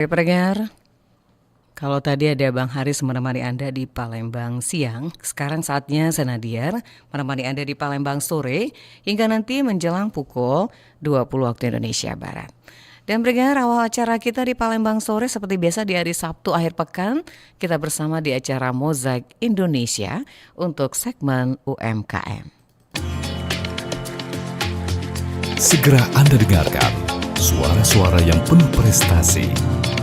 Pendengar, kalau tadi ada Bang Haris menemani Anda di Palembang siang, sekarang saatnya saya Nadia menemani Anda di Palembang sore hingga nanti menjelang pukul 20 waktu Indonesia Barat. Dan pendengar, awal acara kita di Palembang sore seperti biasa di hari Sabtu akhir pekan, kita bersama di acara Mozaik Indonesia untuk segmen UMKM. Segera Anda dengarkan suara-suara yang penuh prestasi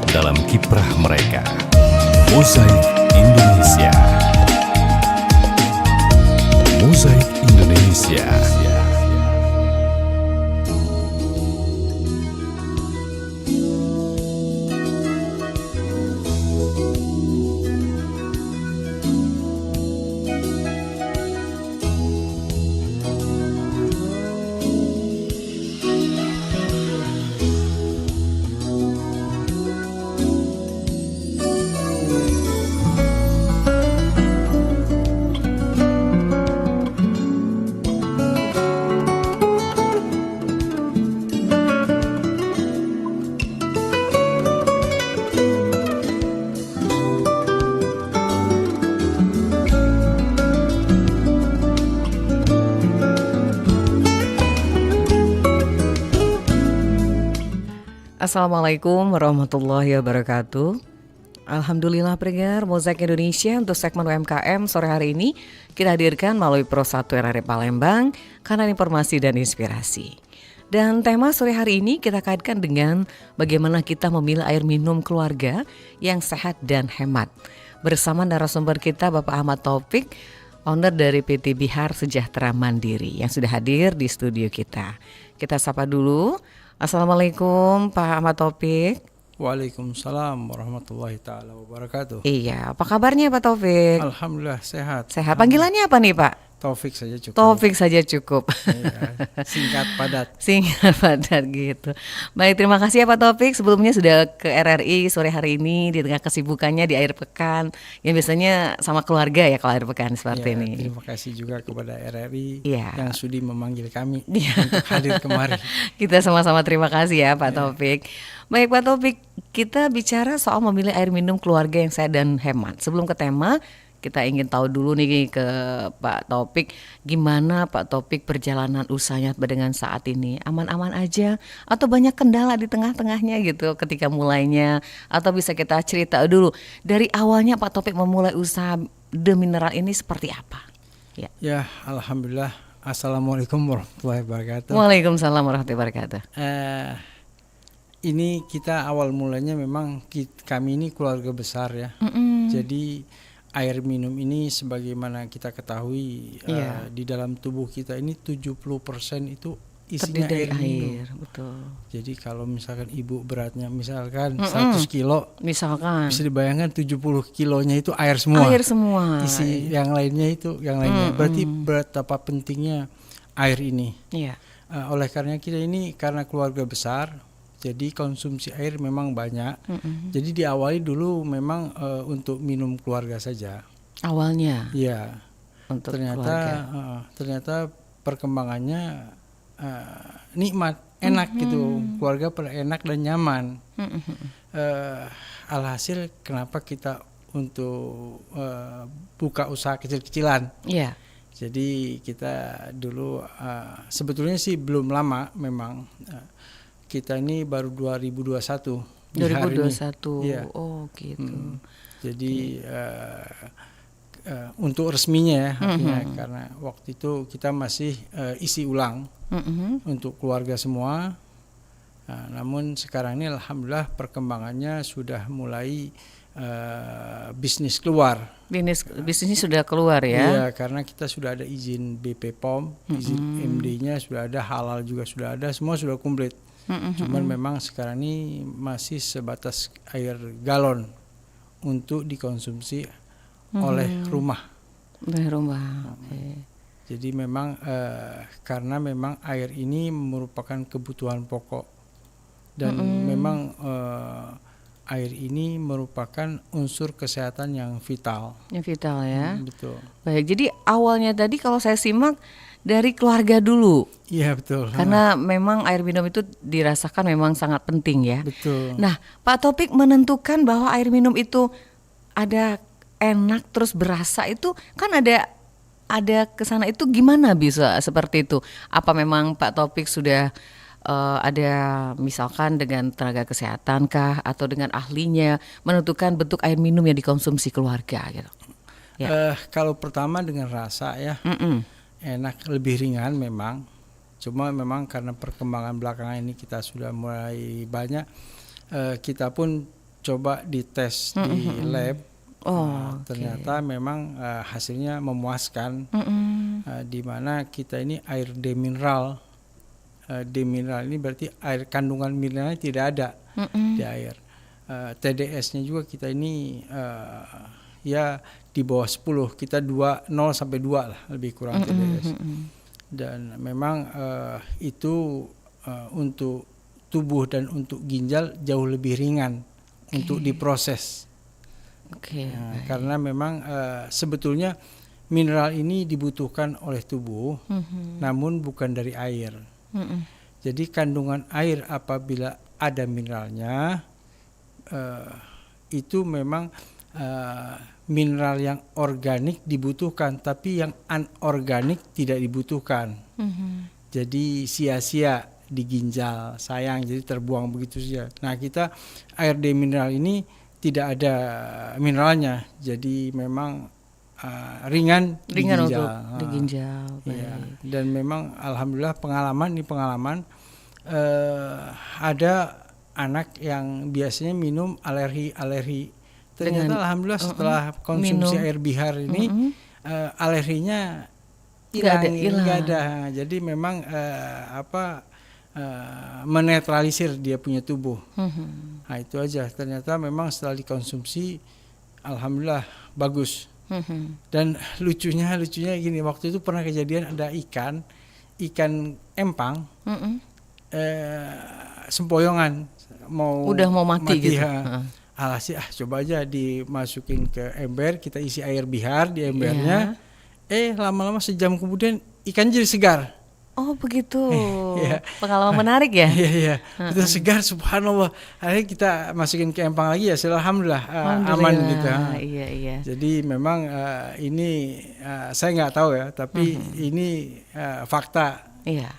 dalam kiprah mereka. Mozaik Indonesia. Mozaik Indonesia. Assalamualaikum warahmatullahi wabarakatuh. Alhamdulillah pendengar Mozaik Indonesia untuk segmen UMKM sore hari ini kita hadirkan melalui Pro 1 RRI Palembang, kanal informasi dan inspirasi. Dan tema sore hari ini kita kaitkan dengan bagaimana kita memilih air minum keluarga yang sehat dan hemat. Bersama narasumber kita Bapak Ahmad Taufik, owner dari PT Bihar Sejahtera Mandiri yang sudah hadir di studio kita. Kita sapa dulu. Assalamualaikum Pak Ahmad Taufik. Waalaikumsalam warahmatullahi ta'ala wabarakatuh. Iya, apa kabarnya Pak Taufik? Alhamdulillah sehat. Sehat. Panggilannya apa nih Pak? Taufik saja cukup. Taufik saja cukup. Iya, singkat padat. Singkat padat gitu. Baik, terima kasih ya Pak Taufik. Sebelumnya sudah ke RRI sore hari ini di tengah kesibukannya di akhir pekan. Yang biasanya sama keluarga ya kalau akhir pekan seperti Ya, ini. terima kasih juga kepada RRI Iya. yang sudi memanggil kami Iya. untuk hadir kemari. Kita sama-sama terima kasih ya Pak Taufik. Baik Pak Taufik, kita bicara soal memilih air minum keluarga yang sehat dan hemat. Sebelum ke tema, kita ingin tahu dulu nih ke Pak Taufik, gimana Pak Taufik perjalanan usahanya dengan saat ini? Aman-aman aja atau banyak kendala di tengah-tengahnya gitu ketika mulainya? Atau bisa kita cerita dulu dari awalnya Pak Taufik memulai usaha The Mineral ini seperti apa? Ya, alhamdulillah. Assalamualaikum warahmatullahi wabarakatuh. Waalaikumsalam warahmatullahi wabarakatuh. Ini kita awal mulanya memang kami ini keluarga besar ya. Jadi air minum ini sebagaimana kita ketahui di dalam tubuh kita ini 70% itu isinya Terdiri air dari minum. air, betul. Jadi kalau misalkan ibu beratnya misalkan 100 kilo, Misalkan bisa dibayangkan 70 kilonya itu air semua. air semua. Isi yang lainnya itu yang lainnya. Berarti betapa pentingnya air ini. Iya. Oleh karena kita ini karena keluarga besar, jadi konsumsi air memang banyak. Jadi diawali dulu memang untuk minum keluarga saja. Awalnya Iya. untuk keluarga. Ternyata perkembangannya nikmat, enak gitu. Keluarga pada enak dan nyaman. Alhasil kenapa kita untuk buka usaha kecil-kecilan. Iya. Jadi kita dulu sebetulnya sih belum lama memang. Kita ini baru 2021. 2021. Iya. Oh, gitu. Jadi untuk resminya ya, artinya karena waktu itu kita masih isi ulang untuk keluarga semua. Namun sekarang ini alhamdulillah perkembangannya sudah mulai bisnis keluar. Bisnisnya sudah keluar ya. Iya, karena kita sudah ada izin BP POM, izin MD-nya sudah ada, halal juga sudah ada, semua sudah komplit. Cuman memang sekarang ini masih sebatas air galon untuk dikonsumsi oleh rumah. Oleh rumah. Okay. Jadi memang karena memang air ini merupakan kebutuhan pokok dan memang air ini merupakan unsur kesehatan yang vital. Yang vital ya. Betul. Baik, jadi awalnya tadi kalau saya simak dari keluarga dulu. Iya betul. Karena memang air minum itu dirasakan memang sangat penting ya. Betul. Nah, Pak Taufik menentukan bahwa air minum itu ada enak terus berasa itu kan ada kesana itu gimana bisa seperti itu? Apa memang Pak Taufik sudah ada misalkan dengan tenaga kesehatan kah atau dengan ahlinya menentukan bentuk air minum yang dikonsumsi keluarga gitu? Ya. Kalau pertama dengan rasa ya, enak lebih ringan memang. Cuma memang karena perkembangan belakangan ini kita sudah mulai banyak, kita pun coba dites di lab. Ternyata memang hasilnya memuaskan, di mana kita ini air demineral. Demineral ini berarti air kandungan mineralnya tidak ada di air. TDS-nya juga kita ini ya di bawah 10, kita 0 sampai 2 lah lebih kurang TDS. Dan memang itu untuk tubuh dan untuk ginjal jauh lebih ringan untuk diproses. Karena memang sebetulnya mineral ini dibutuhkan oleh tubuh, namun bukan dari air. Jadi kandungan air apabila ada mineralnya, itu memang mineral yang organik dibutuhkan, tapi yang anorganik tidak dibutuhkan. Jadi sia-sia di ginjal, sayang, jadi terbuang begitu saja. Nah, kita air demineral ini tidak ada mineralnya, jadi memang ringan di ginjal. Untuk di ginjal. Ya. Dan memang alhamdulillah pengalaman ada anak yang biasanya minum alergi. Ternyata alhamdulillah setelah konsumsi air bihar ini alerginya nggak ada. Jadi memang menetralisir dia punya tubuh. Nah, itu aja. Ternyata memang setelah dikonsumsi alhamdulillah bagus. Dan lucunya gini, waktu itu pernah kejadian ada ikan empang sempoyongan udah mau mati gitu. Alhasil coba aja dimasukin ke ember, kita isi air bihar di embernya. Lama-lama sejam kemudian ikan jadi segar. Oh begitu. Pengalaman menarik ya. Iya. Betul segar, subhanallah. Akhirnya kita masukin ke empang lagi ya, alhamdulillah aman gitu. Iya. Jadi memang ini saya nggak tahu ya, tapi ini fakta. Iya.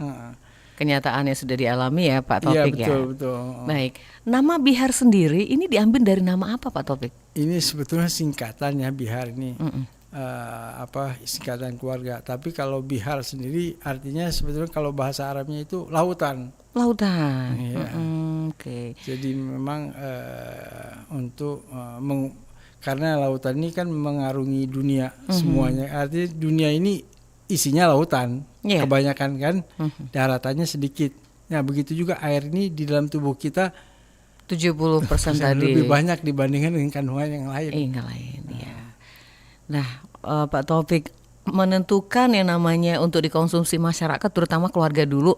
Kenyataan yang sudah dialami ya Pak Taufik. Iya betul. Baik. Nama bihar sendiri ini diambil dari nama apa Pak Taufik? Ini sebetulnya singkatan ya, bihar ini. Singkatan keluarga. Tapi kalau bihar sendiri artinya sebetulnya kalau bahasa Arabnya itu lautan. Iya. Jadi memang untuk karena lautan ini kan mengarungi dunia semuanya. Artinya dunia ini isinya lautan, kebanyakan kan, daratannya sedikit. Nah begitu juga air ini di dalam tubuh kita 70% tadi lebih banyak dibandingkan dengan kandungan yang lain. Ya. Nah, Pak Taufik menentukan yang namanya untuk dikonsumsi masyarakat, terutama keluarga dulu.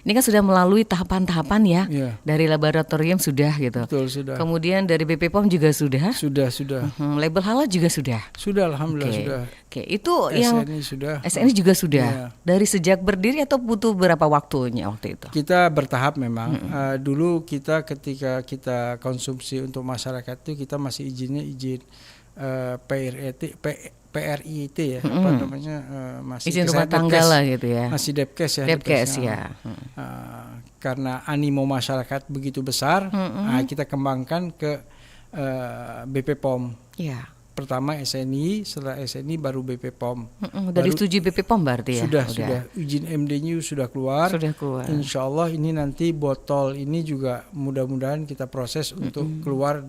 Ini kan sudah melalui tahapan-tahapan ya. Dari laboratorium sudah gitu. Betul, sudah. Kemudian dari BP POM juga sudah. Sudah. Label halal juga sudah. Sudah, alhamdulillah sudah. Itu SNI yang sudah. SNI juga sudah. Ya. Dari sejak berdiri atau butuh berapa waktunya waktu itu? Kita bertahap memang. Dulu kita ketika kita konsumsi untuk masyarakat itu kita masih izin PRIT ya, apa namanya, masih izin rumah tangga lah gitu ya. Masih Depkes ya. Depkes ya. Karena animo masyarakat begitu besar, kita kembangkan ke BP POM. Iya. Pertama SNI, setelah SNI baru BP POM. Dari setujui BP POM berarti ya? Sudah. Izin MD-nya sudah keluar. Insya Allah ini nanti botol ini juga mudah-mudahan kita proses untuk keluar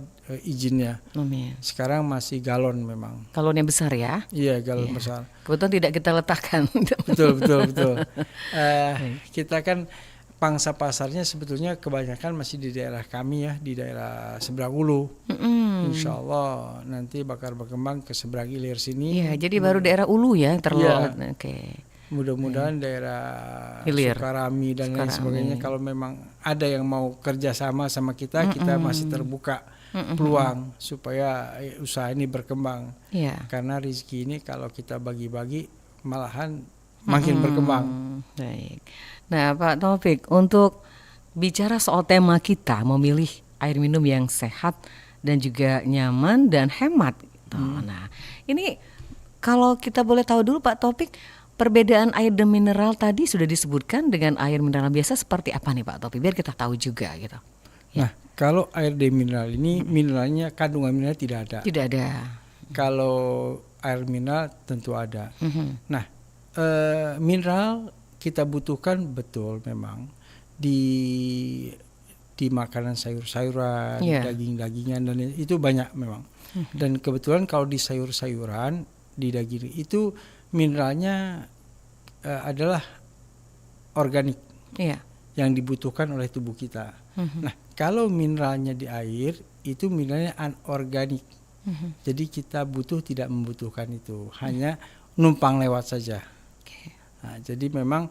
izinnya. Amin. Sekarang masih galon memang. Galonnya besar ya? Iya, galon besar. Kebetulan tidak kita letakkan. Betul. Kita kan pangsa pasarnya sebetulnya kebanyakan masih di daerah kami ya, di daerah Seberang Ulu. Insya Allah nanti bakal berkembang ke seberang hilir sini. Iya, jadi baru daerah Ulu ya terlalu. Mudah-mudahan daerah hilir, Sukarami dan lain sebagainya. Kalau memang ada yang mau kerjasama sama kita, kita masih terbuka peluang supaya usaha ini berkembang. Karena rezeki ini kalau kita bagi-bagi malahan makin berkembang. Baik. Nah, Pak Taufik, untuk bicara soal tema kita memilih air minum yang sehat dan juga nyaman dan hemat. Gitu. Nah, ini kalau kita boleh tahu dulu Pak Taufik, perbedaan air dan mineral tadi sudah disebutkan dengan air mineral biasa seperti apa nih Pak Taufik? Biar kita tahu juga gitu. Nah, kalau air demineral ini mineralnya kandungan mineral tidak ada. Tidak ada. Kalau air mineral tentu ada. Nah, mineral kita butuhkan betul memang di makanan sayur-sayuran, daging-dagingan dan itu banyak memang. Dan kebetulan kalau di sayur-sayuran, di daging itu mineralnya adalah organik yang dibutuhkan oleh tubuh kita. Nah, kalau mineralnya di air itu mineralnya anorganik. Jadi kita tidak membutuhkan itu, hanya numpang lewat saja. Nah, jadi memang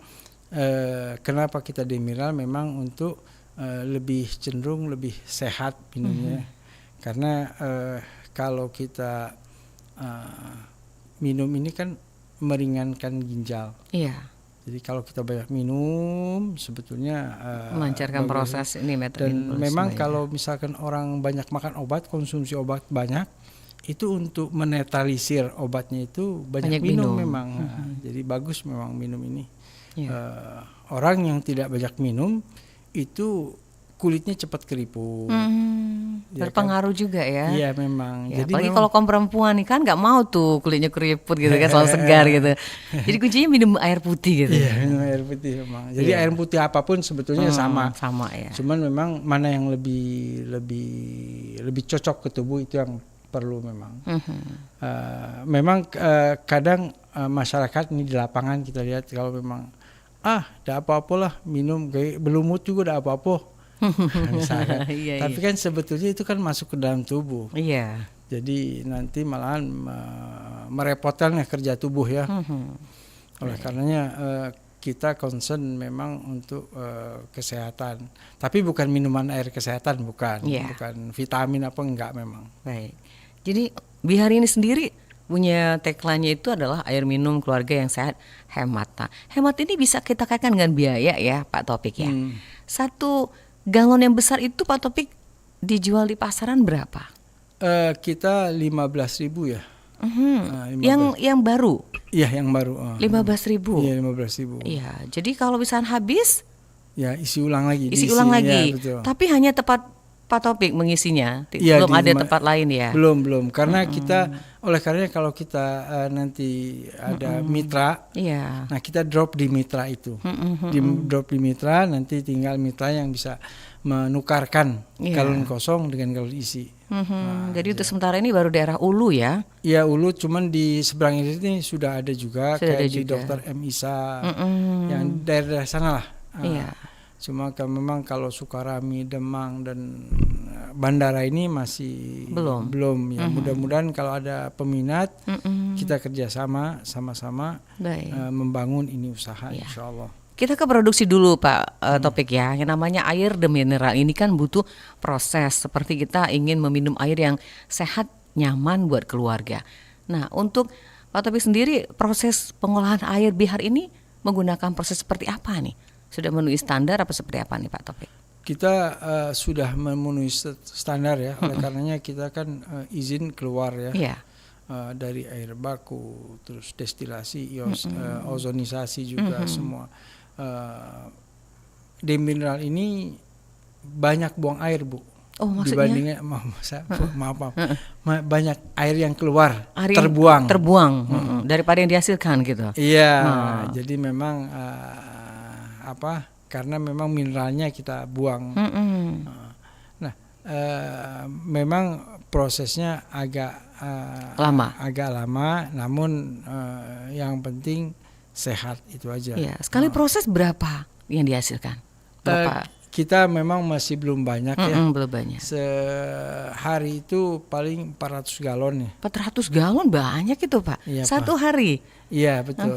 kenapa kita demineral memang untuk lebih cenderung lebih sehat minumnya. Karena kalau kita minum ini kan meringankan ginjal. Jadi kalau kita banyak minum sebetulnya melancarkan proses ini dan memang kalau misalkan orang banyak makan obat, konsumsi obat banyak, itu untuk menetralisir obatnya itu banyak minum memang. Jadi bagus memang minum ini. Orang yang tidak banyak minum itu kulitnya cepat keriput. Berpengaruh kan? Juga ya. Iya memang. Ya, jadi apalagi kalau kaum perempuan nih kan nggak mau tuh kulitnya keriput gitu kan, selalu segar gitu. Jadi kuncinya minum air putih gitu. Iya, minum air putih memang. Jadi air putih apapun sebetulnya sama. Sama ya. Cuman memang mana yang lebih cocok ke tubuh itu yang perlu memang. Memang kadang masyarakat ini di lapangan kita lihat kalau memang dah apa-apalah minum kayak belumut juga dah apa-apa. Misalkan. Tapi kan sebetulnya itu kan masuk ke dalam tubuh. Jadi nanti malahan merepotkan kerja tubuh ya. Oleh karenanya kita concern memang untuk kesehatan. Tapi bukan minuman air kesehatan, bukan vitamin apa enggak memang. Baik. Jadi Bihari ini sendiri punya tagline-nya itu adalah air minum keluarga yang sehat, hemat. Nah, hemat ini bisa kita kaitkan dengan biaya ya Pak Taufik ya. Satu galon yang besar itu Pak Taufik dijual di pasaran berapa? Kita 15.000 ya. 15. Yang baru? Iya yang baru. 15.000. Iya 15.000. Iya. Jadi kalau misalnya habis, ya isi ulang lagi. Isi ulang lagi. Ya, tapi hanya tepat Pak Taufik mengisinya, belum ada tempat lain ya? Belum, karena kita oleh karenanya kalau kita nanti ada mitra, nah kita drop di mitra itu, drop di mitra, nanti tinggal mitra yang bisa menukarkan galon kosong dengan galon isi. Jadi untuk sementara ini baru daerah Ulu ya? Iya Ulu, cuman di seberang ini sudah ada juga, kayak di Dr. M. Isa, yang daerah sana lah. Cuma memang kalau Sukarami, Demang dan Bandara ini masih belum ya. Mudah-mudahan kalau ada peminat kita kerjasama sama-sama membangun ini usaha insya Allah. Kita ke produksi dulu Pak Taufik ya. Yang namanya air dan mineral ini kan butuh proses seperti kita ingin meminum air yang sehat, nyaman buat keluarga. Nah untuk Pak Taufik sendiri proses pengolahan air Bihar ini menggunakan proses seperti apa nih? Sudah memenuhi standar apa seperti apa nih Pak Taufik? Kita sudah memenuhi standar ya, oleh karenanya kita kan izin keluar ya, dari air baku, terus destilasi, ozonisasi juga semua. Demineral ini banyak buang air Bu. Oh maksudnya? Dibandingnya maaf, banyak air yang keluar, terbuang daripada yang dihasilkan gitu. Iya, jadi memang karena memang mineralnya kita buang. Nah, memang prosesnya agak lama, namun yang penting sehat itu aja. Sekali proses berapa yang dihasilkan? Kita memang masih belum banyak ya. Belum banyak. Sehari itu paling 400 galon ya. 400 galon banyak itu Pak. Iya, Satu hari. Iya betul.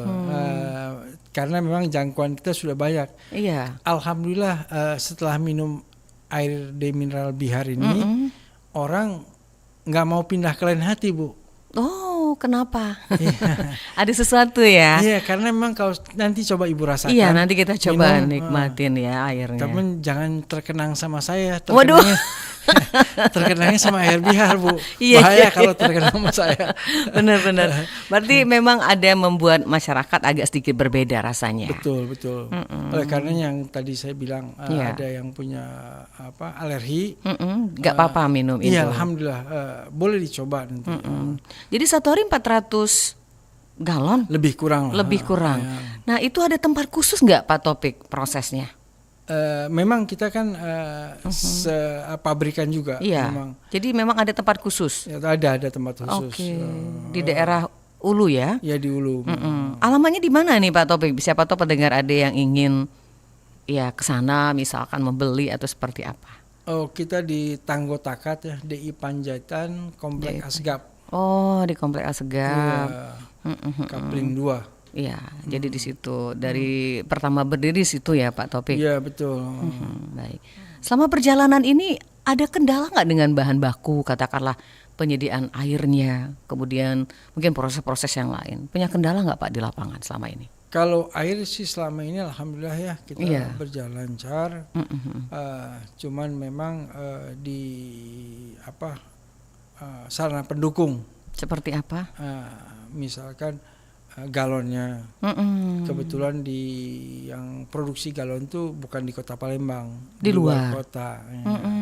Karena memang jangkauan kita sudah banyak. Iya. Alhamdulillah setelah minum air demineral Bihar ini orang nggak mau pindah ke lain hati Bu. Oh, kenapa? Ada sesuatu ya? Iya, karena memang kalau nanti coba Ibu rasakan. Iya, nanti kita coba minum, nikmatin ya airnya. Tapi jangan terkenang sama saya. Waduh. Terkenangnya sama air bihar, Bu. Iya, Bahaya iya. kalau terkenang sama saya. Benar-benar. Berarti memang ada yang membuat masyarakat agak sedikit berbeda rasanya. Betul. Oleh karena yang tadi saya bilang Iya. ada yang punya alergi. Nggak apa-apa minum itu. Iya, alhamdulillah boleh dicoba nanti. Jadi satu hari 400 galon? Lebih kurang lah. Lebih kurang. Ya. Nah, itu ada tempat khusus nggak Pak Taufik prosesnya? Memang kita kan pabrikan juga. Iya. Memang. Jadi memang ada tempat khusus. Ya, ada tempat khusus. Oke. Di daerah Ulu ya? Ya di Ulu. Alamannya di mana nih Pak Taufik? Siapa tahu pendengar ada yang ingin ya ke sana misalkan membeli atau seperti apa? Oh, kita di Tanggo Takat ya, DI Panjaitan, Komplek Asgap. Oh, di Komplek Asegap. Iya. Kapling 2. Iya, jadi di situ dari pertama berdiri situ ya Pak Taufik. Iya, betul. Baik. Selama perjalanan ini ada kendala nggak dengan bahan baku, katakanlah penyediaan airnya, kemudian mungkin proses-proses yang lain. Punya kendala nggak Pak di lapangan selama ini? Kalau air sih selama ini alhamdulillah ya kita berjalan lancar. Cuman memang di sarana pendukung. Seperti apa? Misalkan galonnya. Kebetulan di yang produksi galon itu bukan di Kota Palembang, di luar kota.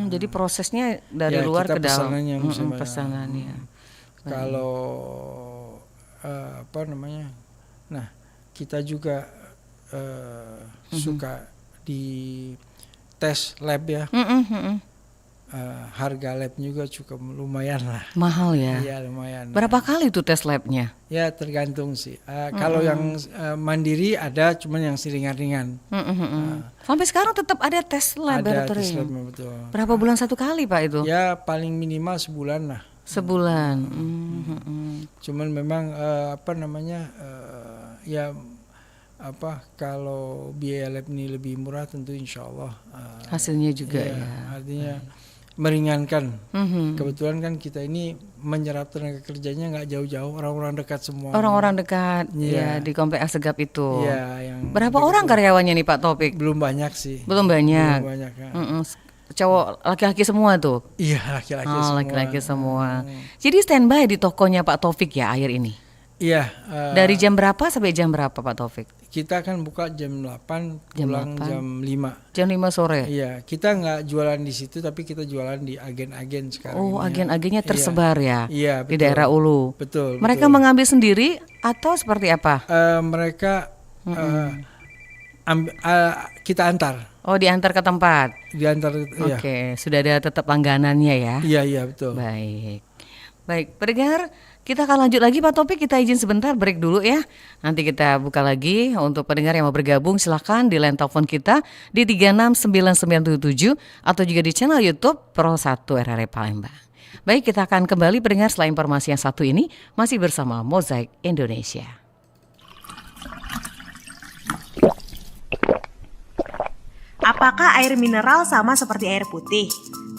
Jadi prosesnya dari Ya, luar kita ke dalam. pesanannya. Kalau nah kita juga suka di tes lab ya. Harga lab juga cukup lumayan lah. Mahal ya? Iya, lumayan. Berapa kali tuh tes labnya? Ya tergantung sih. Kalau yang mandiri ada, cuman yang ringan-ringan. Sampai sekarang tetap ada tes laboratorium? Ada tes lab, betul. Berapa bulan satu kali Pak itu? Ya paling minimal sebulan lah. Sebulan. Cuman memang kalau biaya lab ini lebih murah tentu insya Allah hasilnya juga ya. Artinya meringankan. Kebetulan kan kita ini menyerap tenaga kerjanya nggak jauh-jauh, orang-orang dekat semua. Orang-orang dekat ya di Komplek Asegap itu. Iya, yang berapa orang karyawannya nih Pak Taufik? Belum banyak sih. Belum banyak. Ya. Cowok laki-laki semua tuh? Iya, laki-laki semua. Laki-laki semua. Jadi standby di tokonya Pak Taufik ya air ini? Iya. Dari jam berapa sampai jam berapa Pak Taufik? Kita kan buka jam 8, pulang jam 5. Jam 5 sore? Iya, kita nggak jualan di situ tapi kita jualan di agen-agen sekarang. Oh, agen-agennya tersebar ya? Iya, betul. Di daerah Ulu? Betul. Mereka mengambil sendiri atau seperti apa? Mereka kita antar. Oh, diantar ke tempat? Diantar, iya. Oke, sudah ada tetap langganannya ya? Iya, betul. Baik, pendengar, kita akan lanjut lagi Pak Taufik, kita izin sebentar break dulu ya. Nanti kita buka lagi untuk pendengar yang mau bergabung silakan di line telepon kita di 369977 atau juga di channel YouTube Pro 1 RRI Palembang. Baik, kita akan kembali pendengar setelah informasi yang satu ini masih bersama Mozaik Indonesia. Apakah air mineral sama seperti air putih?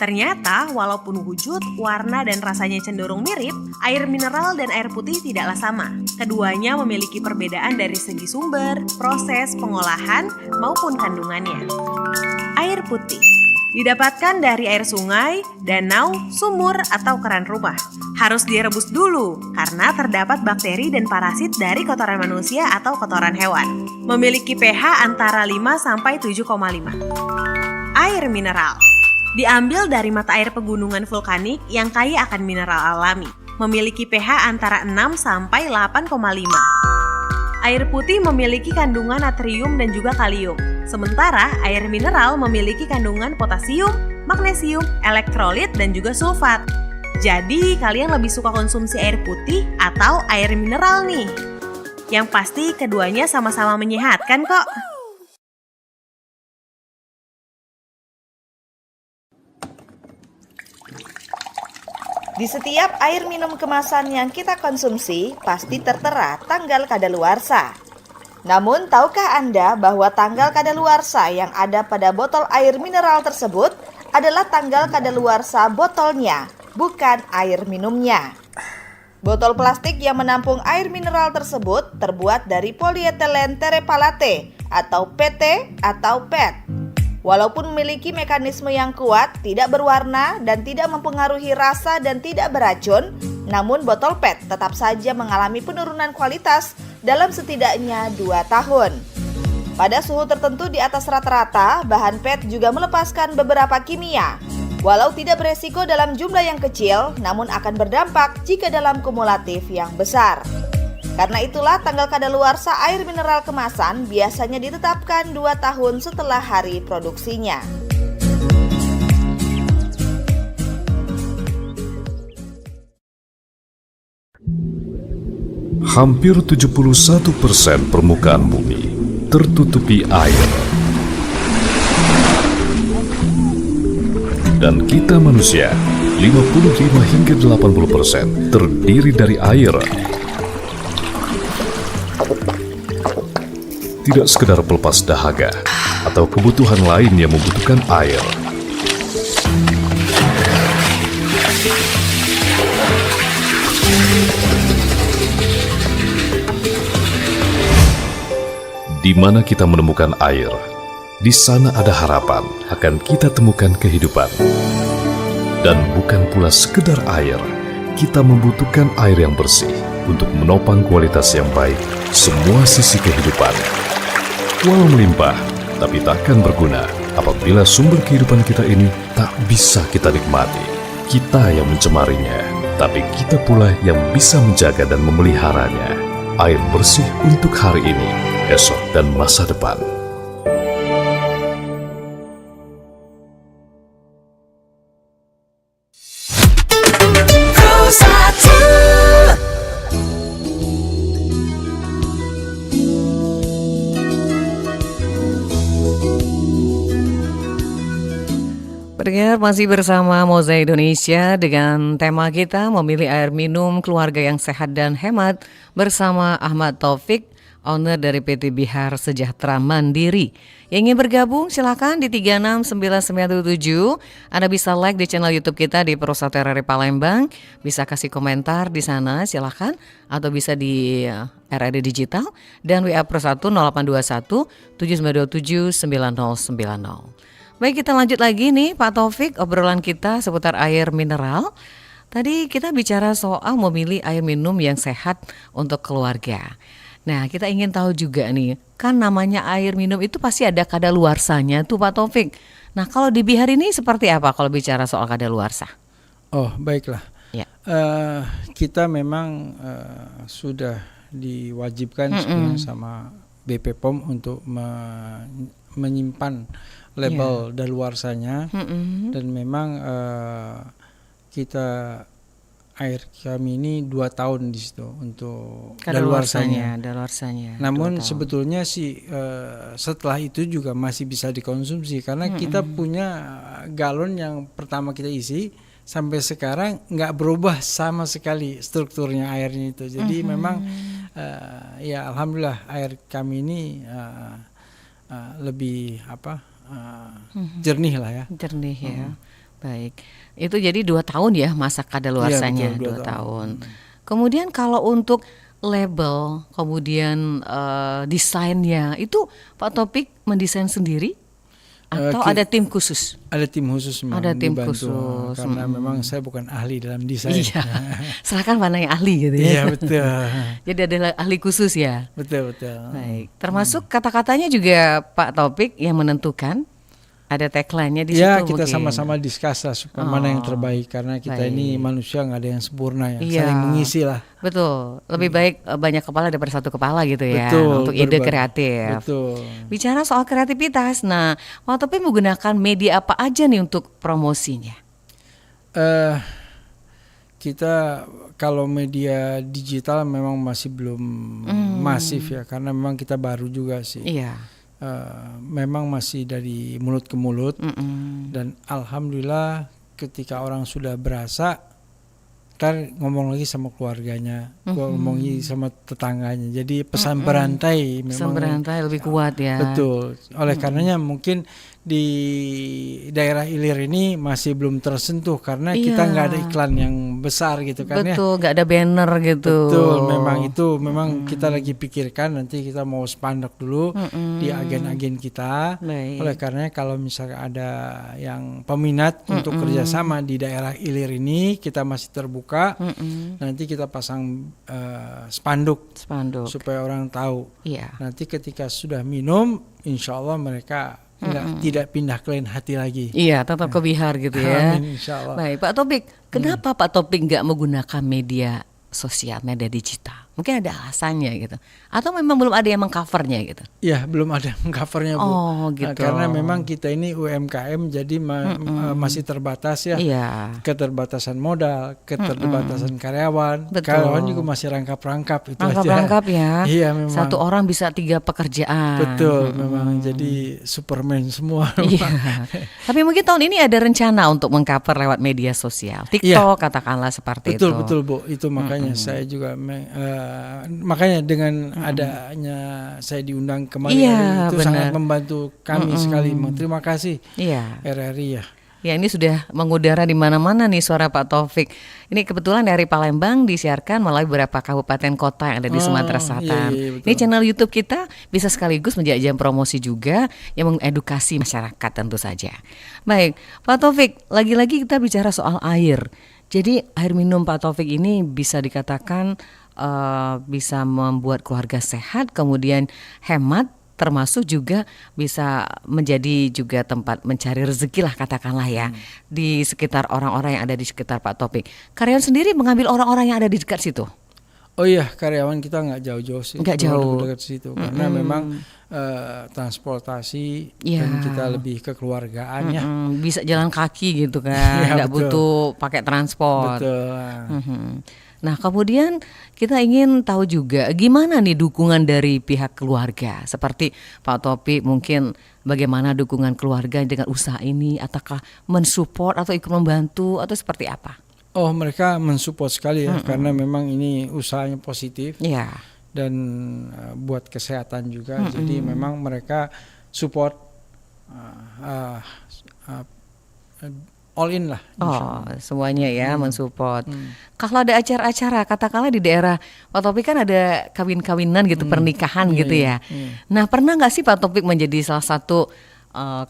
Ternyata walaupun wujud, warna dan rasanya cenderung mirip, air mineral dan air putih tidaklah sama. Keduanya memiliki perbedaan dari segi sumber, proses pengolahan, maupun kandungannya. Air putih didapatkan dari air sungai, danau, sumur, atau keran rumah. Harus direbus dulu karena terdapat bakteri dan parasit dari kotoran manusia atau kotoran hewan. Memiliki pH antara 5 sampai 7,5. Air mineral diambil dari mata air pegunungan vulkanik yang kaya akan mineral alami. Memiliki pH antara 6 sampai 8,5. Air putih memiliki kandungan natrium dan juga kalium. Sementara air mineral memiliki kandungan potasium, magnesium, elektrolit, dan juga sulfat. Jadi kalian lebih suka konsumsi air putih atau air mineral nih? Yang pasti keduanya sama-sama menyehatkan kok. Di setiap air minum kemasan yang kita konsumsi pasti tertera tanggal kadaluarsa. Namun, tahukah Anda bahwa tanggal kadaluarsa yang ada pada botol air mineral tersebut adalah tanggal kadaluarsa botolnya, bukan air minumnya? Botol plastik yang menampung air mineral tersebut terbuat dari polyethylene terephthalate atau PT atau PET. Walaupun memiliki mekanisme yang kuat, tidak berwarna dan tidak mempengaruhi rasa dan tidak beracun, namun botol PET tetap saja mengalami penurunan kualitas dalam setidaknya 2 tahun. Pada suhu tertentu di atas rata-rata, bahan PET juga melepaskan beberapa kimia. Walau tidak beresiko dalam jumlah yang kecil, namun akan berdampak jika dalam kumulatif yang besar. Karena itulah tanggal kadaluarsa air mineral kemasan biasanya ditetapkan 2 tahun setelah hari produksinya. Hampir 71% permukaan bumi tertutupi air. Dan kita manusia, 55 hingga 80% terdiri dari air. Tidak sekedar pelepas dahaga atau kebutuhan lain yang membutuhkan air. Di mana kita menemukan air, di sana ada harapan akan kita temukan kehidupan. Dan bukan pula sekedar air, kita membutuhkan air yang bersih untuk menopang kualitas yang baik semua sisi kehidupan. Walau melimpah, tapi takkan berguna apabila sumber kehidupan kita ini tak bisa kita nikmati. Kita yang mencemarinya, tapi kita pula yang bisa menjaga dan memeliharanya. Air bersih untuk hari ini, esok, dan masa depan. Pendengar masih bersama Mozaik Indonesia dengan tema kita memilih air minum keluarga yang sehat dan hemat bersama Ahmad Taufik, owner dari PT Bihar Sejahtera Mandiri. Yang ingin bergabung silakan di 369977. Anda bisa like di channel YouTube kita di Pro 1 RRI Palembang, bisa kasih komentar di sana silakan, atau bisa di RRI Digital dan WA Pro 1 0821 7927 9090. Baik, kita lanjut lagi nih Pak Taufik, obrolan kita seputar air mineral. Tadi kita bicara soal memilih air minum yang sehat untuk keluarga. Nah, kita ingin tahu juga nih, kan namanya air minum itu pasti ada kadaluarsanya tuh Pak Taufik. Nah, kalau di Bihar ini seperti apa kalau bicara soal kadaluarsa? Oh, baiklah. Ya. Kita memang sudah diwajibkan sebenarnya sama BP POM untuk menyimpan label daluarsanya, dan memang kita air kami ini 2 tahun di situ untuk daluarsanya. Namun sebetulnya sih setelah itu juga masih bisa dikonsumsi karena kita punya galon yang pertama kita isi sampai sekarang nggak berubah sama sekali strukturnya airnya itu. Jadi memang ya alhamdulillah air kami ini lebih jernih lah ya. Jernih ya. Baik. Itu jadi 2 tahun ya masa kadaluarsanya, ya, 2 tahun. Kemudian kalau untuk label, kemudian desainnya itu Pak Taufik mendesain sendiri atau ada tim khusus? Ada tim khusus memang. Ada tim dibantu, khusus. karena memang saya bukan ahli dalam desain. Iya. Serahkan mana yang ahli gitu ya. Iya, betul. Jadi ada ahli khusus ya. Betul. Baik. Termasuk kata-katanya juga Pak Taufik yang menentukan. Ada tagline-nya di situ ya, kita mungkin. sama-sama discuss lah supaya mana yang terbaik karena kita ini manusia nggak ada yang sempurna ya, saling mengisi lah. Betul, lebih baik banyak kepala daripada satu kepala gitu ya. Betul, untuk ide kreatif. Betul. Bicara soal kreativitas, nah Pak Taufik menggunakan media apa aja nih untuk promosinya? Kita kalau media digital memang masih belum masif ya, karena memang kita baru juga sih. Iya. Memang masih dari mulut ke mulut, dan alhamdulillah ketika orang sudah berasa kan ngomong lagi sama keluarganya, ngomong lagi sama tetangganya, jadi pesan berantai memang pesan berantai lebih kuat ya. Betul, oleh karenanya mungkin di daerah Ilir ini masih belum tersentuh karena kita nggak ada iklan yang besar gitu kan ya. Betul, nggak ada banner gitu. Betul, memang kita lagi pikirkan nanti kita mau spanduk dulu di agen-agen kita. Baik. Oleh karenanya kalau misalnya ada yang peminat untuk kerjasama di daerah Ilir ini, kita masih terbuka. Nanti kita pasang spanduk supaya orang tahu. Iya. Nanti ketika sudah minum, insya Allah mereka tidak pindah ke lain hati lagi. Iya, tetap ke Bihar gitu ya. Amin, insya Allah. Baik, Pak Taufik, kenapa Pak Taufik nggak menggunakan media sosial, media digital? Mungkin ada alasannya gitu. Atau memang belum ada yang mengcovernya gitu? Ya, belum ada covernya Bu. Oh gitu. Karena memang kita ini UMKM jadi masih terbatas ya. Iya. Keterbatasan modal, keterbatasan karyawan. Betul. Karyawan juga masih rangkap-rangkap itu aja. Rangkap ya. Iya memang. Satu orang bisa 3 pekerjaan. Betul, memang jadi Superman semua. Iya. Tapi mungkin tahun ini ada rencana untuk mengcover lewat media sosial, TikTok katakanlah seperti itu. Betul Bu. Itu makanya saya juga makanya dengan adanya saya diundang kemarin itu benar. sangat membantu kami sekali. Terima kasih RRI ya. Ya, ini sudah mengudara di mana-mana nih suara Pak Taufik. Ini kebetulan dari Palembang disiarkan melalui beberapa kabupaten kota yang ada di Sumatera Selatan. Iya, ini channel YouTube kita bisa sekaligus menjadi ajang promosi juga yang mengedukasi masyarakat tentu saja. Baik, Pak Taufik, lagi-lagi kita bicara soal air. Jadi air minum Pak Taufik ini bisa dikatakan bisa membuat keluarga sehat, kemudian hemat, termasuk juga bisa menjadi juga tempat mencari rezeki lah katakanlah ya di sekitar orang-orang yang ada di sekitar Pak Taufik. Karyawan sendiri mengambil orang-orang yang ada di dekat situ. Oh iya, karyawan kita nggak jauh-jauh sih. Nggak jauh. Dekat situ karena memang transportasi dan kita lebih kekeluargaan ya. Bisa jalan kaki gitu kan, nggak butuh pakai transport. Betul. Nah kemudian kita ingin tahu juga gimana nih dukungan dari pihak keluarga. Seperti Pak Taufik mungkin bagaimana dukungan keluarga dengan usaha ini, ataukah mensupport atau ikut membantu atau seperti apa? Oh, mereka mensupport sekali ya karena memang ini usahanya positif. Iya. Dan buat kesehatan juga. Jadi memang mereka support all in lah. Oh, semuanya ya mensupport. Kalau ada acara-acara, katakanlah di daerah Pak Taufik kan ada kawin-kawinan gitu, pernikahan gitu ya. Nah, pernah nggak sih Pak Taufik menjadi salah satu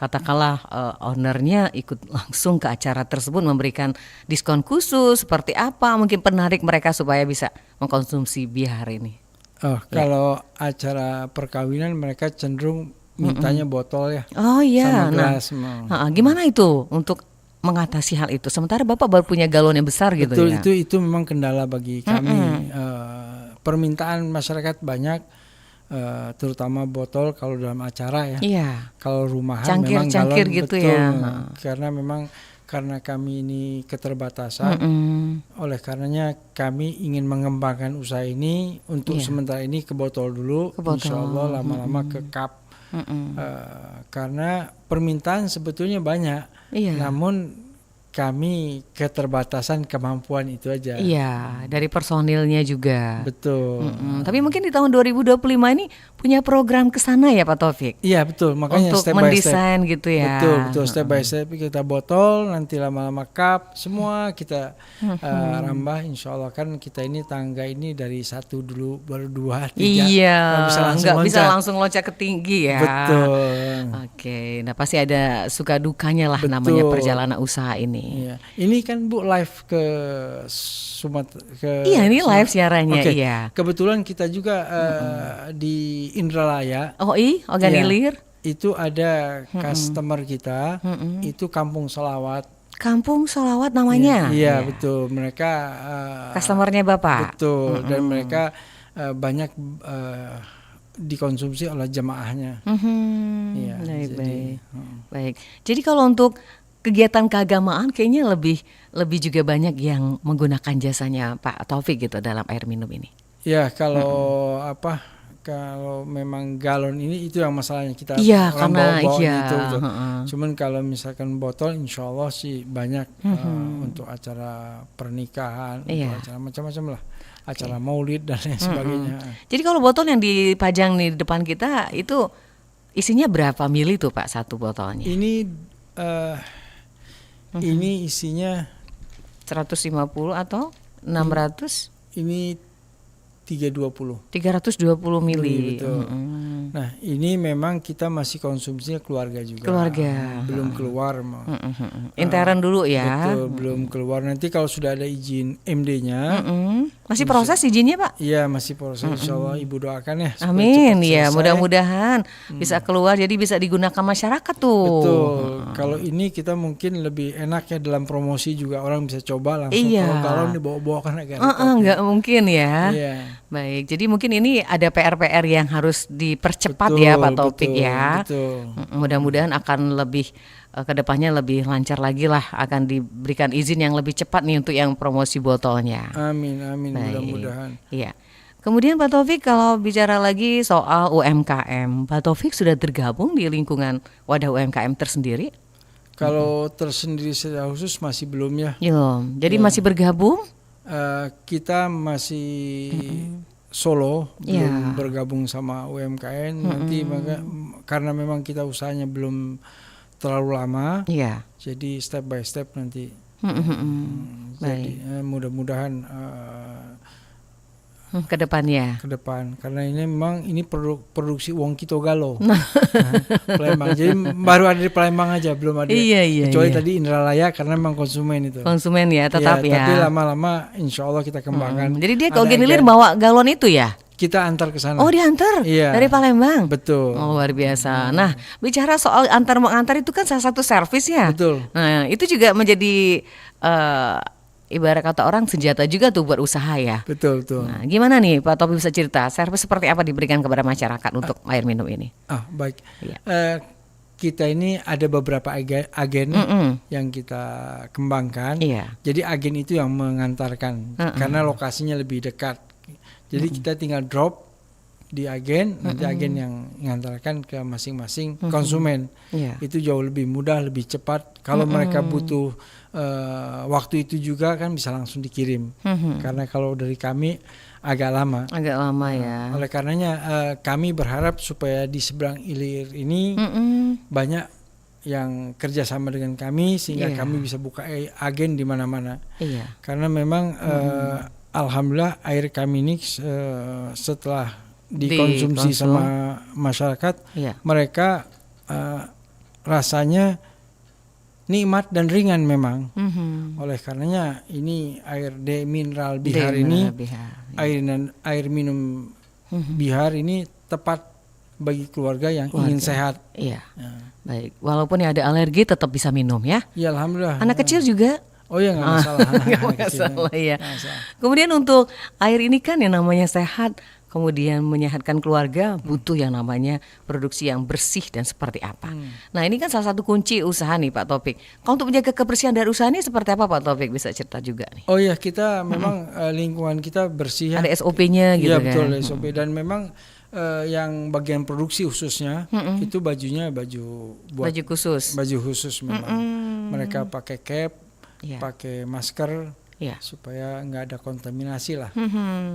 katakanlah ownernya ikut langsung ke acara tersebut, memberikan diskon khusus seperti apa? Mungkin penarik mereka supaya bisa mengkonsumsi bihar ini. Kalau acara perkawinan mereka cenderung mintanya botol ya. Oh iya. Sama gelas. Gimana itu untuk mengatasi hal itu? Sementara Bapak baru punya galon yang besar gitu. Betul, ya. itu memang kendala bagi kami. Permintaan masyarakat banyak, terutama botol kalau dalam acara ya. Iya. Kalau rumahan Cangkir-cangkir memang galon gitu betul, ya. Karena kami ini keterbatasan, oleh karenanya kami ingin mengembangkan usaha ini untuk sementara ini ke botol dulu, insya Allah lama-lama ke cup. Karena permintaan sebetulnya banyak, namun kami keterbatasan kemampuan itu aja. Iya, dari personilnya juga. Betul. Tapi mungkin di tahun 2025 ini punya program ke sana ya Pak Taufik? Iya betul, makanya untuk step by step. mendesain gitu ya. Betul, step by step kita botol, nanti lama-lama cup, semua kita rambah. Insya Allah kan kita ini tangga ini dari 1 dulu, baru 2, 3. Iya, nggak bisa loncat. langsung loncat ke tinggi ya. Betul. Oke, nah pasti ada suka dukanya lah namanya perjalanan usaha ini. Iya. Ini kan Bu live ke Sumatera. Iya, ini live siarannya. Oke. Iya. Kebetulan kita juga di Indralaya. Oh Organilir. Itu ada customer kita, itu Kampung Selawat. Kampung Selawat namanya. Iya betul. Mereka customernya Bapak. Betul. Dan mereka banyak dikonsumsi oleh jemaahnya. Iya. Baik. Jadi kalau untuk kegiatan keagamaan kayaknya lebih juga banyak yang menggunakan jasanya Pak Taufik gitu dalam air minum ini. Ya kalau kalau memang galon ini itu yang masalahnya kita karena bawa itu. Cuman kalau misalkan botol insya Allah sih banyak untuk acara pernikahan, untuk acara macam-macam lah, acara maulid dan lain sebagainya. Jadi kalau botol yang dipajang di depan kita itu isinya berapa mili tuh Pak satu botolnya? Ini isinya 150 atau 600? Ini 320. 320 mili. Betul. Nah, ini memang kita masih konsumsinya keluarga juga. Keluarga. Belum keluar. Intern dulu ya. Betul, belum keluar. Nanti kalau sudah ada izin MD-nya. Masih proses izinnya, Pak? Iya, masih proses. Insyaallah Ibu doakan ya. supaya Amin cepat ya, selesai. mudah-mudahan bisa keluar jadi bisa digunakan masyarakat tuh. Betul. Kalau ini kita mungkin lebih enak ya dalam promosi juga orang bisa coba langsung. Iya. Kalau galon dibawa-bawa kan agak repot. Nggak mungkin ya. Iya. Baik, jadi mungkin ini ada PR-PR yang harus dipercepat ya Pak Taufik ya. Betul. Mudah-mudahan akan lebih kedepannya lebih lancar lagi lah, akan diberikan izin yang lebih cepat nih untuk yang promosi botolnya. Amin, Baik. mudah-mudahan. Iya. Kemudian Pak Taufik, kalau bicara lagi soal UMKM, Pak Taufik sudah tergabung di lingkungan wadah UMKM tersendiri? Kalau tersendiri secara khusus masih belum ya. Belum. Jadi masih bergabung? Kita masih solo, Iya. belum bergabung sama UMKM. Nanti karena memang kita usahanya belum terlalu lama, Iya. jadi step by step nanti. Jadi Baik. mudah-mudahan Ke depannya. ke depan, karena ini memang ini produksi Wong Kito Galo. Palembang. Jadi baru ada di Palembang aja, belum ada. Iya. Kecuali tadi Indralaya karena memang konsumen itu. Konsumen ya, tetap ya. Tapi lama-lama insya Allah kita kembangkan. Jadi dia ke Ada Ogenilir agen- bawa galon itu ya? kita antar ke sana. Oh, diantar Iya. dari Palembang. Betul. Oh, luar biasa. Nah, bicara soal antar mengantar itu kan salah satu servis ya. Betul. Nah, itu juga menjadi ibarat kata orang senjata juga tuh buat usaha ya. Betul. Nah, gimana nih Pak Topi bisa cerita servis seperti apa diberikan kepada masyarakat untuk air minum ini? Baik. Iya. Kita ini ada beberapa agen yang kita kembangkan. Iya. Jadi agen itu yang mengantarkan karena lokasinya lebih dekat. Jadi kita tinggal drop di agen, nanti agen yang mengantarkan ke masing-masing konsumen. Iya. Itu jauh lebih mudah, lebih cepat. Kalau mereka butuh waktu itu juga kan bisa langsung dikirim. Karena kalau dari kami agak lama. Agak lama ya. Oleh karenanya kami berharap supaya di seberang ilir ini banyak yang kerjasama dengan kami sehingga Iya. kami bisa buka agen di mana-mana. Iya. Karena memang alhamdulillah air kami ini setelah dikonsumsi Dikonsum. sama masyarakat, Iya. mereka rasanya nikmat dan ringan memang. Oleh karenanya ini air mineral Bihar ini, air minum Bihar ini tepat bagi keluarga yang ingin sehat. Iya. Baik. Walaupun ya ada alergi tetap bisa minum ya. Ya alhamdulillah. Anak kecil juga. Oh ya nggak masalah. Nggak masalah ya. Kemudian untuk air ini kan yang namanya sehat, kemudian menyehatkan keluarga, butuh yang namanya produksi yang bersih dan seperti apa. Nah ini kan salah satu kunci usaha nih Pak Taufik. Kalau untuk menjaga kebersihan dari usaha ini seperti apa Pak Taufik, bisa cerita juga nih. Oh ya kita memang lingkungan kita bersih ya. Ada SOP-nya gitu Iya kan. betul SOP dan memang yang bagian produksi khususnya itu bajunya baju buat Baju khusus. baju khusus memang. Mereka pakai cap, Iya. pakai masker Iya. supaya nggak ada kontaminasi lah.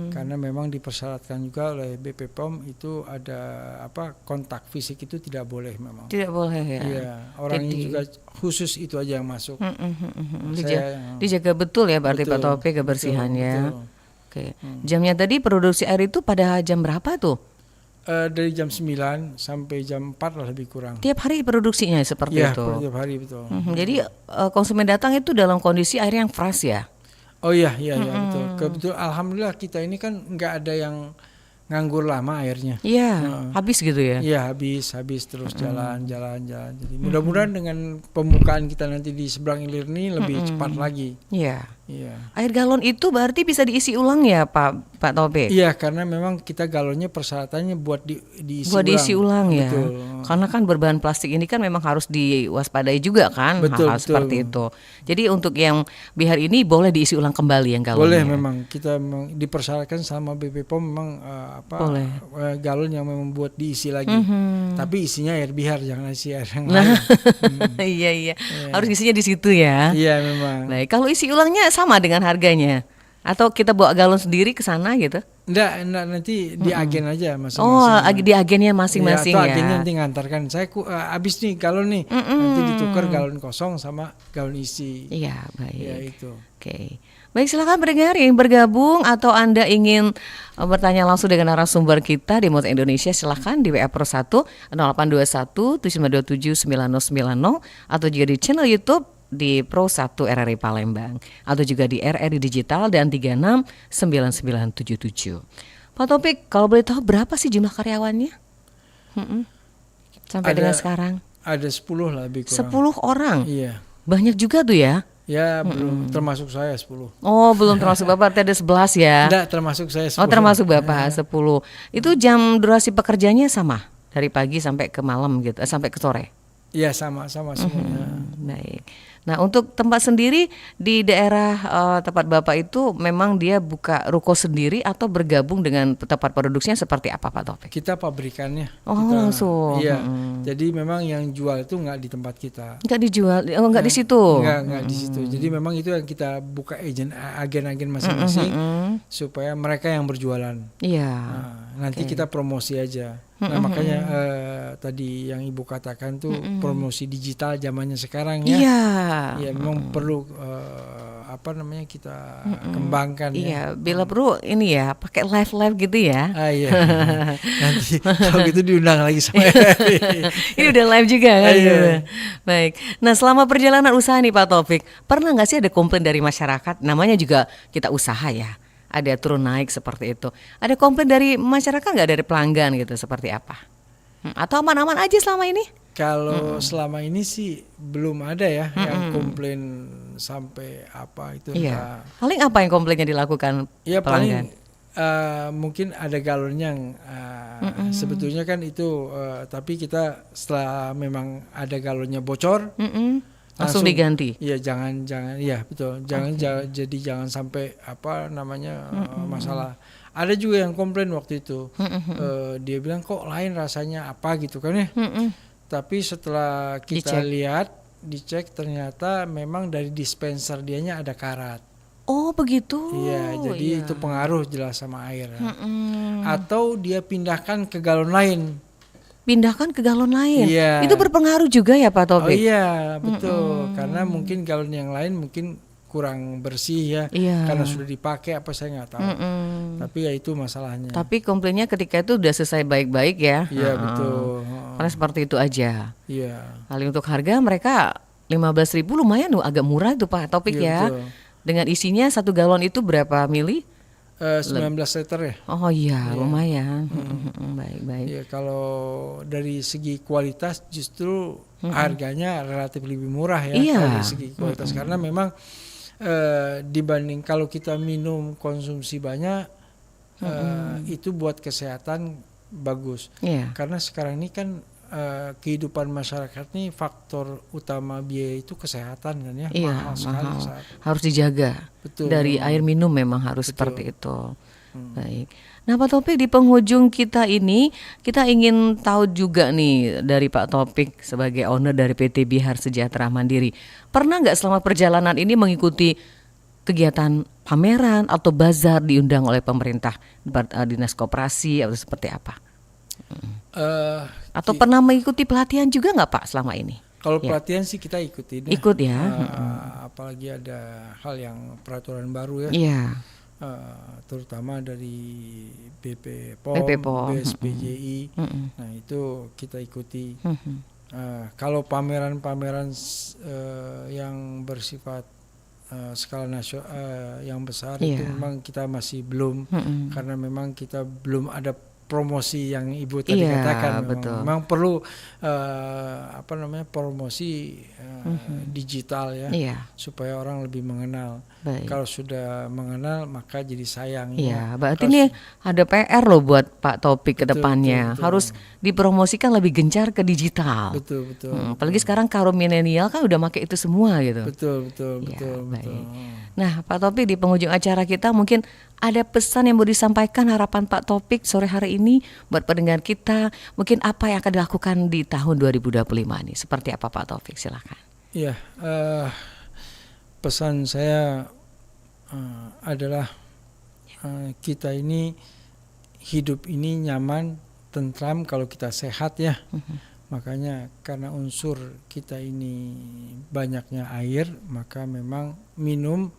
Karena memang dipersyaratkan juga oleh BP POM itu ada kontak fisik itu tidak boleh memang. Tidak boleh ya. Iya, orangnya Jadi- juga khusus itu aja yang masuk. Dijaga betul ya berarti Pak Betul, Taufik kebersihannya. betul. Oke. Jamnya tadi produksi air itu pada jam berapa tuh? Dari jam 9 sampai jam 4 lah lebih kurang. Tiap hari produksinya seperti Iya, itu. tiap hari betul. Jadi konsumen datang itu dalam kondisi air yang fresh ya. Oh iya betul. Kebetulan alhamdulillah kita ini kan nggak ada yang nganggur lama airnya. Iya, habis gitu ya. Iya habis terus jalan. Jadi mudah-mudahan dengan pembukaan kita nanti di seberang ilir ini lebih cepat lagi. Iya. Iya. Air galon itu berarti bisa diisi ulang ya Pak Taufik? Iya karena memang kita galonnya persyaratannya buat diisi Buat diisi ulang ya. Betul. Karena kan berbahan plastik ini kan memang harus diwaspadai juga kan Betul, hal-hal betul. seperti itu. Jadi untuk yang Bihar ini boleh diisi ulang kembali yang galonnya. Boleh memang kita dipersyaratkan sama BP POM memang Boleh. galon yang memang buat diisi lagi. Tapi isinya air Bihar jangan isi air yang Nah, lain. iya. Harus isinya di situ ya. Iya memang. Baik, kalau isi ulangnya sama dengan harganya atau kita bawa galon sendiri ke sana gitu? Enggak, nanti di agen aja Oh, masing-masing. di agennya masing-masing Atau ya. agennya nanti ngantarkan. Saya habis nih galon nih, nanti ditukar galon kosong sama galon isi. Iya, baik. Ya itu. Oke. Baik, silakan pendengar yang bergabung atau Anda ingin bertanya langsung dengan narasumber kita di Mozaik Indonesia, silakan di WA Pro 1 0821 7527 9090 atau juga di channel YouTube di Pro 1 RRI Palembang atau juga di RRI Digital dan 369977. Pak Taufik, kalau boleh tahu berapa sih jumlah karyawannya? Sampai dengan sekarang? Ada 10 lah lebih kurang. 10 orang. Iya. Banyak juga tuh ya. Ya belum termasuk saya 10. Oh, belum termasuk Bapak, berarti ada 11 ya. Enggak, termasuk saya 10. Oh, termasuk Bapak 10. Itu jam durasi pekerjaannya sama dari pagi sampai ke malam gitu, sampai ke sore. Iya, sama semuanya. Baik. Nah, untuk tempat sendiri di daerah tempat Bapak itu memang dia buka ruko sendiri atau bergabung dengan tempat produksinya seperti apa Pak Taufik? Kita pabrikannya. Oh, Kita, langsung. Iya. Jadi memang yang jual itu nggak di tempat kita. Enggak dijual, enggak di situ. Enggak di situ. Jadi memang itu yang kita buka agen-agen masing-masing supaya mereka yang berjualan. Iya. Nah, nanti kita promosi aja. Nah, makanya tadi yang Ibu katakan tuh promosi digital zamannya sekarang ya. Iya. Ya memang perlu kita kembangkan Iya, ya. bila perlu ini ya, pakai live gitu ya. Iya. Nanti kalau gitu diundang lagi sama Ini udah live juga kan Iya. gitu. Baik. Nah, selama perjalanan usaha nih Pak Taufik, pernah nggak sih ada komplain dari masyarakat? Namanya juga kita usaha ya. Ada turun naik seperti itu. Ada komplain dari masyarakat nggak, dari pelanggan gitu seperti apa? Atau aman-aman aja selama ini? Kalau selama ini sih belum ada ya yang komplain sampai apa itu. Iya. Paling apa yang komplainnya dilakukan Ya pelanggan? paling mungkin ada galon yang sebetulnya kan itu tapi kita setelah memang ada galonnya bocor Langsung diganti. Iya, jangan iya betul. Jadi jangan sampai masalah. Ada juga yang komplain waktu itu. Dia bilang kok lain rasanya apa gitu kan ya. Tapi setelah kita dicek ternyata memang dari dispenser dianya ada karat. Oh, begitu. Iya, jadi itu pengaruh jelas sama air. Atau dia pindahkan ke galon lain. Pindahkan ke galon lain. Iya. Itu berpengaruh juga ya Pak Oh Taufik? iya, betul. Karena mungkin galon yang lain mungkin kurang bersih ya. Iya. Karena sudah dipakai apa saya nggak tahu. Tapi ya itu masalahnya. Tapi komplainnya ketika itu udah selesai baik-baik ya. Iya, betul. Karena seperti itu aja. Iya. Lalu untuk harga mereka 15.000 lumayan loh, agak murah itu Pak Taufik Iya, ya. betul. Dengan isinya 1 galon itu berapa mili? 19 liter ya. Oh iya, lumayan. Baik-baik. Ya kalau dari segi kualitas justru harganya relatif lebih murah ya. Iya. Kalau dari segi kualitas karena memang dibanding kalau kita minum konsumsi banyak itu buat kesehatan bagus. Iya. Karena sekarang ini kan kehidupan masyarakat nih faktor utama biaya itu kesehatan kan ya. Iya, Mahal sekali mahal. saat. Harus dijaga. Betul. Dari air minum memang harus Betul. seperti itu. Baik. Nah Pak Taufik, di penghujung kita ini kita ingin tahu juga nih dari Pak Taufik sebagai owner dari PT Bihar Sejahtera Mandiri. Pernah nggak selama perjalanan ini mengikuti kegiatan pameran atau bazar diundang oleh pemerintah, dinas koperasi atau seperti apa? Atau pernah mengikuti pelatihan juga nggak Pak selama ini? Kalau Ya. pelatihan sih kita ikutin. Ikut ya. Apalagi ada hal yang peraturan baru ya. Iya. Terutama dari BP BP POM, BSPJI. Nah itu kita ikuti. Kalau pameran-pameran yang bersifat skala nasional yang besar itu Iya. memang kita masih belum karena memang kita belum ada promosi yang Ibu tadi Iya, katakan. betul. Memang perlu promosi digital ya. Iya. Supaya orang lebih mengenal. Baik. Kalau sudah mengenal maka jadi sayang. Iya, berarti ini ada PR loh buat Pak Taufik ke Betul, depannya. betul. Harus dipromosikan lebih gencar ke digital. Betul. Apalagi sekarang kaum milenial kan udah pakai itu semua gitu. Betul. Ya, baik. Nah, Pak Taufik, di penghujung acara kita mungkin ada pesan yang mau disampaikan, harapan Pak Taufik sore hari ini buat pendengar kita. Mungkin apa yang akan dilakukan di tahun 2025 ini? Seperti apa Pak Taufik? Silakan. Iya, pesan saya adalah kita ini hidup ini nyaman, tentram kalau kita sehat ya. Makanya karena unsur kita ini banyaknya air, maka memang minum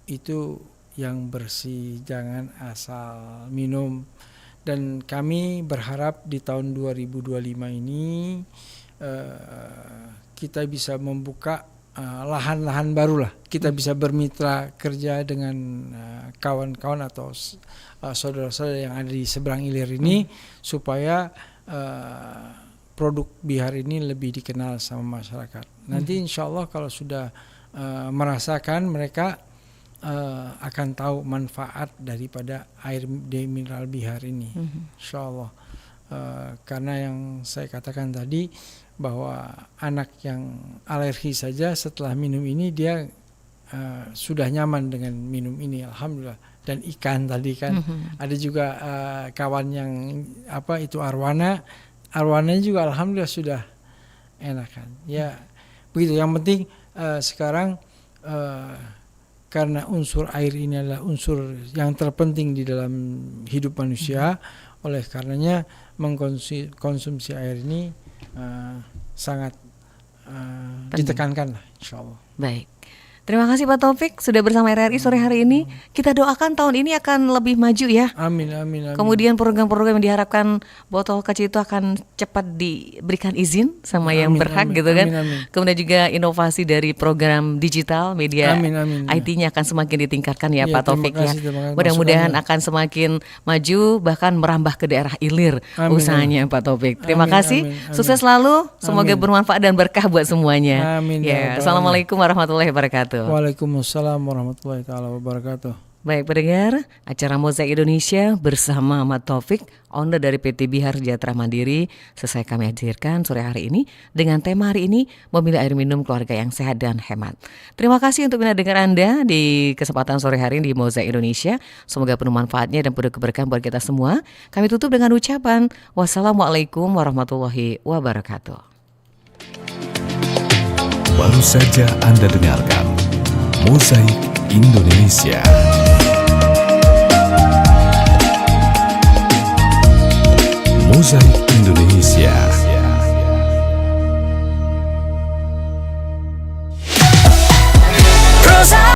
itu yang bersih, jangan asal minum. Dan kami berharap di tahun 2025 ini kita bisa membuka lahan-lahan baru lah. Kita bisa bermitra kerja dengan kawan-kawan atau saudara-saudara yang ada di seberang ilir ini supaya produk Bihar ini lebih dikenal sama masyarakat. Nanti insya Allah kalau sudah merasakan, mereka akan tahu manfaat daripada air mineral Bihar ini, insya Allah. Karena yang saya katakan tadi bahwa anak yang alergi saja setelah minum ini dia sudah nyaman dengan minum ini, alhamdulillah. Dan ikan tadi kan ada juga kawan yang itu arwananya juga alhamdulillah sudah enakan. Ya begitu. Yang penting sekarang karena unsur air ini adalah unsur yang terpenting di dalam hidup manusia, oleh karenanya mengkonsumsi air ini sangat ditekankan lah, insya Allah. Baik. Terima kasih Pak Taufik sudah bersama RRI sore hari ini. Kita doakan tahun ini akan lebih maju ya. Amin, amin, amin. Kemudian program-program yang diharapkan botol kecil itu akan cepat diberikan izin sama yang berhak gitu kan. Amin. Kemudian juga inovasi dari program digital media IT-nya akan semakin ditingkatkan ya Pak Taufik ya. Mudah-mudahan akan semakin maju bahkan merambah ke daerah hilir usahanya Pak Taufik. Terima kasih. Sukses selalu. Semoga bermanfaat dan berkah buat semuanya. Amin. Ya, Assalamualaikum warahmatullahi wabarakatuh. Waalaikumsalam warahmatullahi taala wabarakatuh. Baik pendengar, acara Mozaik Indonesia bersama Ahmad Taufik, owner dari PT Bihar Sejahtera Mandiri, selesai kami hadirkan sore hari ini dengan tema hari ini, memilih air minum keluarga yang sehat dan hemat. Terima kasih untuk mendengar Anda di kesempatan sore hari ini di Mozaik Indonesia. Semoga penuh manfaatnya dan penuh keberkahan buat kita semua. Kami tutup dengan ucapan wassalamualaikum warahmatullahi wabarakatuh. Baru saja Anda dengarkan Mozaik Indonesia. Mozaik